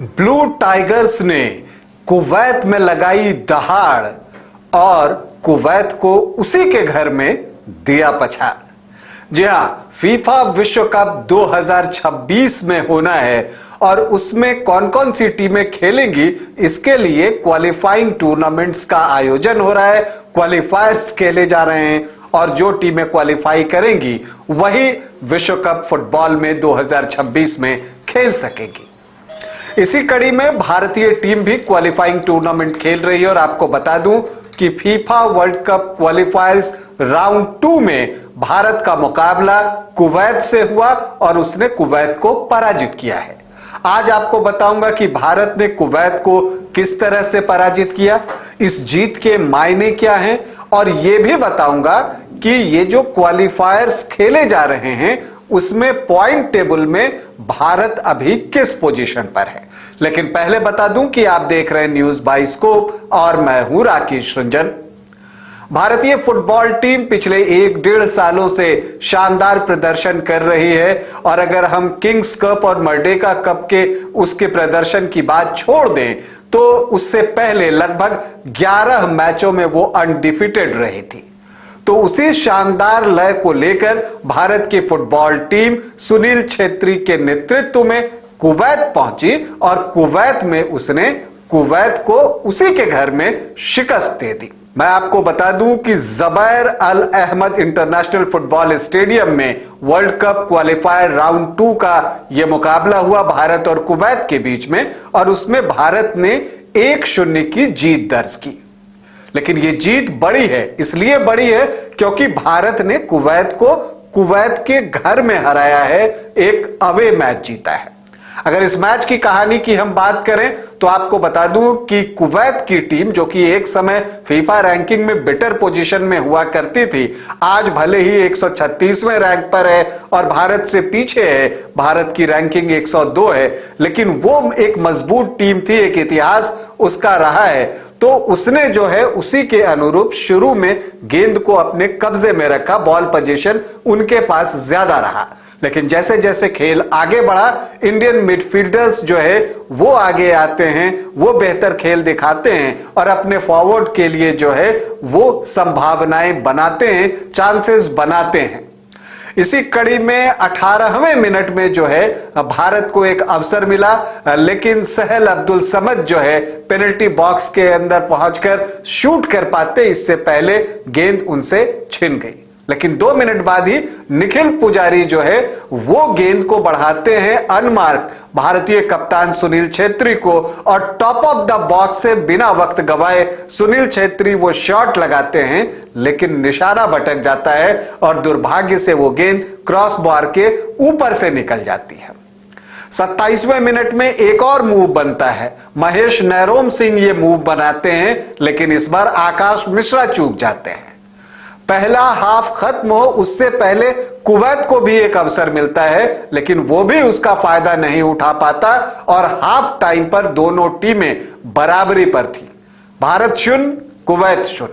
Blue tigers ने Kuwait में लगाई दहाड़ और कुवैत को उसी के घर में दिया पछाड़। जी हां, फीफा विश्व कप 2026 में होना है और उसमें कौन कौन सी टीमें खेलेंगी, इसके लिए क्वालिफाइंग टूर्नामेंट्स का आयोजन हो रहा है। क्वालिफायर्स खेले जा रहे हैं और जो टीमें क्वालिफाई करेंगी वही विश्व कप फुटबॉल में 2026 में खेल सकेगी। इसी कड़ी में भारतीय टीम भी क्वालिफाइंग टूर्नामेंट खेल रही है और आपको बता दूं कि फीफा वर्ल्ड कप क्वालिफायर्स राउंड 2 में भारत का मुकाबला कुवैत से हुआ और उसने कुवैत को पराजित किया है। आज आपको बताऊंगा कि भारत ने कुवैत को किस तरह से पराजित किया, इस जीत के मायने क्या हैं और यह भी बताऊंगा कि ये जो क्वालिफायर्स खेले जा रहे हैं उसमें पॉइंट टेबल में भारत अभी किस पोजीशन पर है। लेकिन पहले बता दूं कि आप देख रहे हैं न्यूज बाइस्कोप और मैं हूं राकेश रंजन। भारतीय फुटबॉल टीम पिछले 1-1.5 सालों से शानदार प्रदर्शन कर रही है और अगर हम किंग्स कप और मर्डेका कप के उसके प्रदर्शन की बात छोड़ दें तो उससे पहले लगभग 11 मैचों में वो अनडिफिटेड रही थी। तो उसी शानदार लय को लेकर भारत की फुटबॉल टीम सुनील छेत्री के नेतृत्व में कुवैत पहुंची और कुवैत में उसने कुवैत को उसी के घर में शिकस्त दे दी। मैं आपको बता दूं कि ज़ुबैर अल अहमद इंटरनेशनल फुटबॉल स्टेडियम में वर्ल्ड कप क्वालिफायर राउंड 2 का यह मुकाबला हुआ भारत और कुवैत के बीच में और उसमें भारत ने 1-0 की जीत दर्ज की। लेकिन यह जीत बड़ी है, इसलिए बड़ी है क्योंकि भारत ने कुवैत को कुवैत के घर में हराया है, एक अवे मैच जीता है। अगर इस मैच की कहानी की हम बात करें तो आपको बता दूं कि कुवैत की टीम जो कि एक समय फीफा रैंकिंग में बेटर पोजीशन में हुआ करती थी, आज भले ही 136वें रैंक पर है और भारत से पीछे है, भारत की रैंकिंग 102 है, लेकिन वो एक मजबूत टीम थी, एक इतिहास उसका रहा है। तो उसने जो है उसी के अनुरूप शुरू में गेंद को अपने कब्जे में रखा, बॉल पोजीशन उनके पास ज्यादा रहा। लेकिन जैसे जैसे खेल आगे बढ़ा, इंडियन मिडफील्डर्स जो है वो आगे आते हैं, वो बेहतर खेल दिखाते हैं और अपने फॉरवर्ड के लिए जो है वो संभावनाएं बनाते हैं, चांसेस बनाते हैं। इसी कड़ी में 18वें मिनट में जो है भारत को एक अवसर मिला, लेकिन सहल अब्दुल समद जो है पेनल्टी बॉक्स के अंदर पहुंचकर शूट कर पाते, इससे पहले गेंद उनसे छिन गई। लेकिन 2 मिनट बाद ही निखिल पुजारी जो है वो गेंद को बढ़ाते हैं अनमार्क भारतीय कप्तान सुनील छेत्री को और टॉप ऑफ द बॉक्स से बिना वक्त गवाए सुनील छेत्री वो शॉट लगाते हैं, लेकिन निशाना भटक जाता है और दुर्भाग्य से वो गेंद क्रॉस बार के ऊपर से निकल जाती है। 27वें मिनट में एक और मूव बनता है, महेश नैरोम सिंह ये मूव बनाते हैं, लेकिन इस बार आकाश मिश्रा चूक जाते हैं। पहला हाफ खत्म हो उससे पहले कुवैत को भी एक अवसर मिलता है, लेकिन वो भी उसका फायदा नहीं उठा पाता और हाफ टाइम पर दोनों टीमें बराबरी पर थी, भारत 0 कुवैत 0।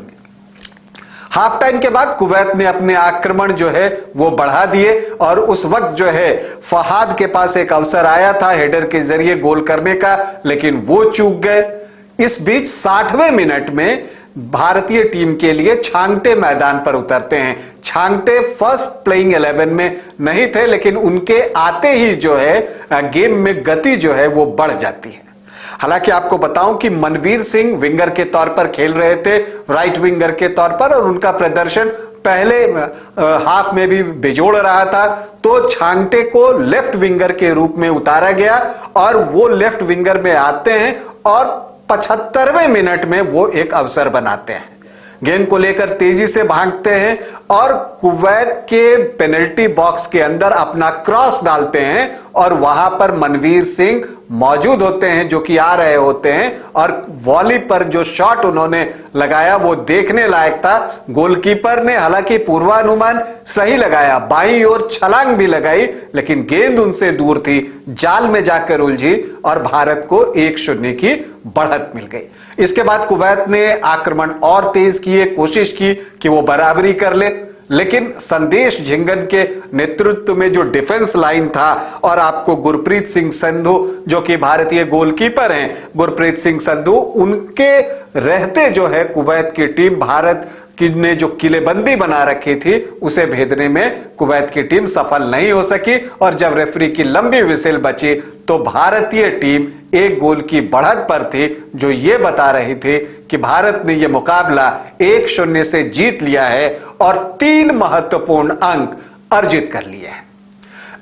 हाफ टाइम के बाद कुवैत ने अपने आक्रमण जो है वो बढ़ा दिए और उस वक्त जो है फहाद के पास एक अवसर आया था हेडर के जरिए गोल करने का, लेकिन वो चूक गए। इस बीच 60वें मिनट में भारतीय टीम के लिए छांगटे मैदान पर उतरते हैं। छांगटे फर्स्ट प्लेइंग 11 में नहीं थे, लेकिन उनके आते ही जो है गेम में गति जो है वो बढ़ जाती है। हालांकि आपको बताऊं कि मनवीर सिंह विंगर के तौर पर खेल रहे थे, राइट विंगर के तौर पर, और उनका प्रदर्शन पहले हाफ में भी बेजोड़ रहा था। तो छांगटे को लेफ्ट विंगर के रूप में उतारा गया और वो लेफ्ट विंगर में आते हैं और 75वें मिनट में वो एक अवसर बनाते हैं, गेंद को लेकर तेजी से भागते हैं और कुवैत के पेनल्टी बॉक्स के अंदर अपना क्रॉस डालते हैं और वहां पर मनवीर सिंह मौजूद होते हैं जो कि आ रहे होते हैं और वॉली पर जो शॉट उन्होंने लगाया वो देखने लायक था। गोलकीपर ने हालांकि पूर्वानुमान सही लगाया, बाईं ओर छलांग भी लगाई, लेकिन गेंद उनसे दूर थी, जाल में जाकर उलझी और भारत को 1-0 की बढ़त मिल गई। इसके बाद कुवैत ने आक्रमण और तेज किए, कोशिश की कि वो बराबरी कर ले, लेकिन संदेश झिंगन के नेतृत्व में जो डिफेंस लाइन था और आपको गुरप्रीत सिंह संधू जो कि भारतीय गोलकीपर हैं, गुरप्रीत सिंह संधू, उनके रहते जो है कुवैत की टीम भारत की ने जो किलेबंदी बना रखी थी उसे भेदने में कुवैत की टीम सफल नहीं हो सकी। और जब रेफरी की लंबी विसिल बची तो भारतीय टीम 1 गोल की बढ़त पर थी, जो यह बता रही थी कि भारत ने यह मुकाबला 1-0 से जीत लिया है और 3 महत्वपूर्ण अंक अर्जित कर लिए हैं।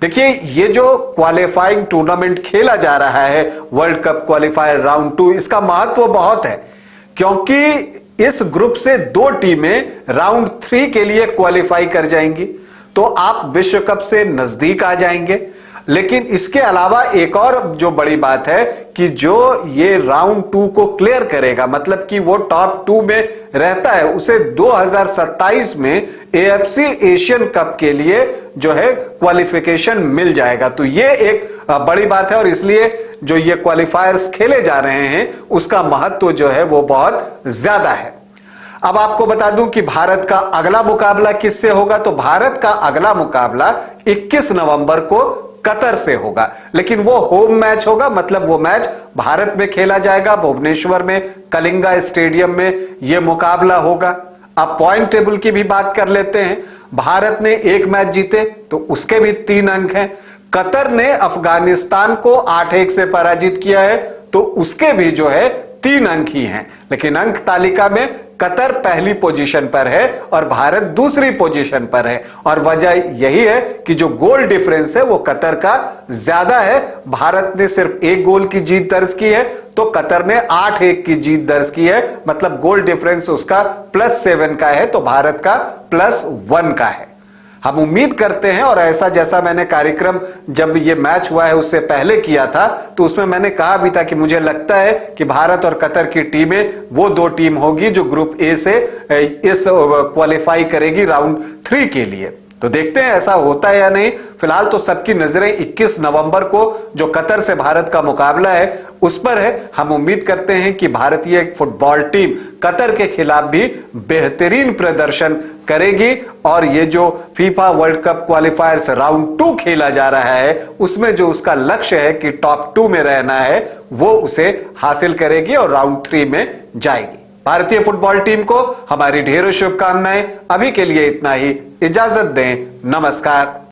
देखिए, ये जो क्वालिफाइंग टूर्नामेंट खेला जा रहा है, वर्ल्ड कप क्वालिफायर राउंड 2, इसका महत्व बहुत है, क्योंकि इस ग्रुप से 2 टीमें राउंड 3 के लिए क्वालिफाई कर जाएंगी, तो आप विश्व कप से नजदीक आ जाएंगे। लेकिन इसके अलावा एक और जो बड़ी बात है कि जो ये राउंड 2 को क्लियर करेगा, मतलब कि वो टॉप 2 में रहता है, उसे 2027 में AFC एशियन कप के लिए जो है क्वालिफिकेशन मिल जाएगा। तो ये एक बड़ी बात है और इसलिए जो ये क्वालिफायर्स खेले जा रहे हैं उसका महत्व जो है वो बहुत ज्यादा है। अब आपको बता दूं कि भारत का अगला मुकाबला किससे होगा। तो भारत का अगला मुकाबला 21 नवंबर को कतर से होगा, लेकिन वो होम मैच होगा, मतलब वो मैच भारत में खेला जाएगा, भुवनेश्वर में कलिंगा स्टेडियम में यह मुकाबला होगा। अब पॉइंट टेबल की भी बात कर लेते हैं। भारत ने 1 मैच जीते तो उसके भी 3 अंक हैं। कतर ने अफगानिस्तान को 8-1 से पराजित किया है तो उसके भी जो है 3 अंक ही हैं। लेकिन अंक तालिका में कतर पहली पोजीशन पर है और भारत दूसरी पोजीशन पर है, और वजह यही है कि जो गोल डिफरेंस है वो कतर का ज्यादा है। भारत ने सिर्फ 1 गोल की जीत दर्ज की है तो कतर ने 8-1 की जीत दर्ज की है, मतलब गोल डिफरेंस उसका +7 का है तो भारत का +1 का है। हम उम्मीद करते हैं, और ऐसा जैसा मैंने कार्यक्रम जब ये मैच हुआ है उससे पहले किया था तो उसमें मैंने कहा भी था कि मुझे लगता है कि भारत और कतर की टीमें वो 2 टीम होगी जो ग्रुप ए से इस क्वालिफाई करेगी राउंड 3 के लिए। तो देखते हैं ऐसा होता है या नहीं। फिलहाल तो सबकी नजरें 21 नवंबर को जो कतर से भारत का मुकाबला है उस पर है। हम उम्मीद करते हैं कि भारतीय फुटबॉल टीम कतर के खिलाफ भी बेहतरीन प्रदर्शन करेगी और ये जो फीफा वर्ल्ड कप क्वालिफायर्स राउंड 2 खेला जा रहा है उसमें जो उसका लक्ष्य है कि टॉप 2 में रहना है वो उसे हासिल करेगी और राउंड 3 में जाएगी। भारतीय फुटबॉल टीम को हमारी ढेरों शुभकामनाएं। अभी के लिए इतना ही, इजाजत दें, नमस्कार।